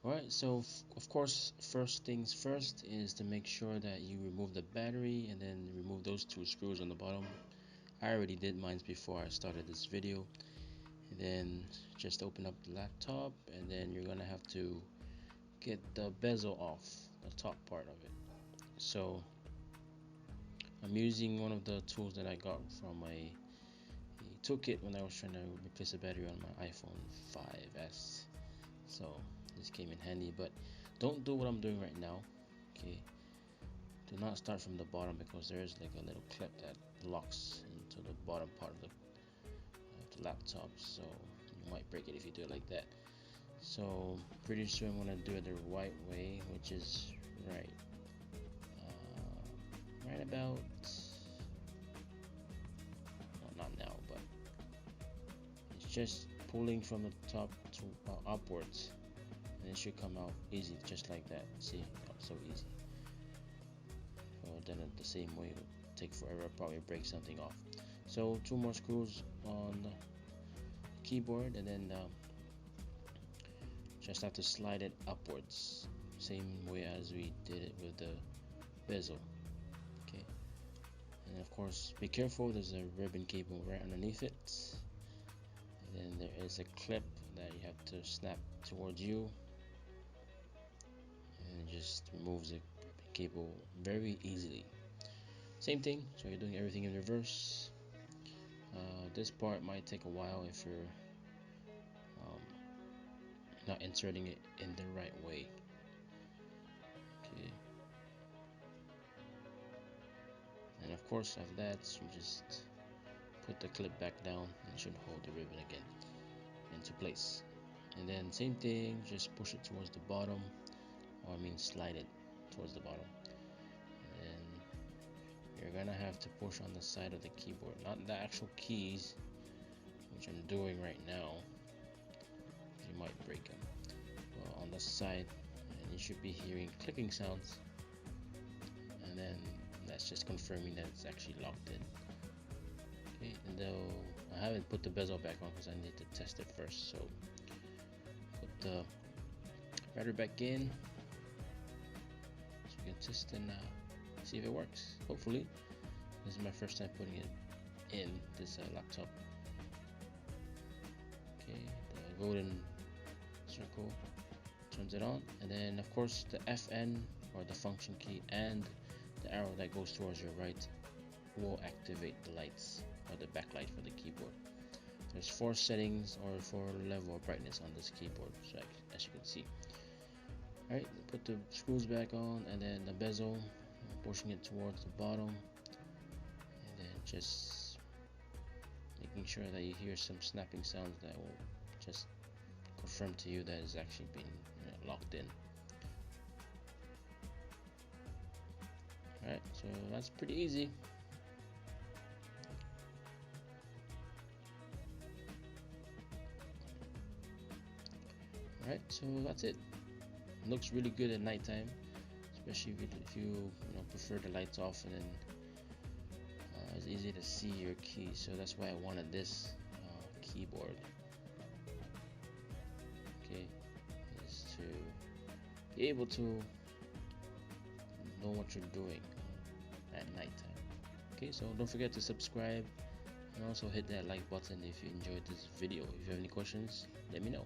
Alright, so of course, first things first is to make sure that you remove the battery and then remove those two screws on the bottom. I already did mine before I started this video. And then just open up the laptop, and then you're gonna have to get the bezel off the top part of it. So I'm using one of the tools that I got from a toolkit when I was trying to replace a battery on my iPhone 5s. So this came in handy, but don't do what I'm doing right now. Okay, do not start from the bottom, because there is like a little clip that locks into the bottom part of the laptop, so you might break it if you do it like that. So pretty sure I'm gonna do it the right way, which is right about, well, not now, but it's just pulling from the top to upwards, and it should come out easy, just like that. See, so easy. Done it the same way, it would take forever, probably break something off. So 2 more screws on the keyboard, and then just have to slide it upwards, same way as we did it with the bezel. Okay, and of course be careful, there's a ribbon cable right underneath it, and then there is a clip that you have to snap towards you, and it just removes the cable very easily. Same thing, so you're doing everything in reverse. This part might take a while if you're not inserting it in the right way. Okay, and of course after that you just put the clip back down, and it should hold the ribbon again into place. And then same thing, just push it towards the bottom, or I mean slide it towards the bottom, and then you're gonna have to push on the side of the keyboard, not the actual keys, which I'm doing right now. You might break them. Well, on the side, and you should be hearing clicking sounds, and then that's just confirming that it's actually locked in. Okay, and though I haven't put the bezel back on because I need to test it first, so put the battery back in so you can test and see if it works. Hopefully, this is my first time putting it in this laptop. Okay, the golden circle turns it on, and then of course the FN, or the function key, and the arrow that goes towards your right will activate the lights, or the backlight for the keyboard. There's 4 settings, or 4 level of brightness on this keyboard, so as you can see. Alright, put the screws back on, and then the bezel, pushing it towards the bottom, and then just making sure that you hear some snapping sounds that will just confirm to you that it's actually been locked in. Alright, so that's pretty easy. Alright, so that's it. Looks really good at nighttime, especially if you prefer the lights off, and then it's easy to see your keys. So that's why I wanted this keyboard. Okay, is to be able to know what you're doing at nighttime. Okay, so don't forget to subscribe, and also hit that like button if you enjoyed this video. If you have any questions, let me know.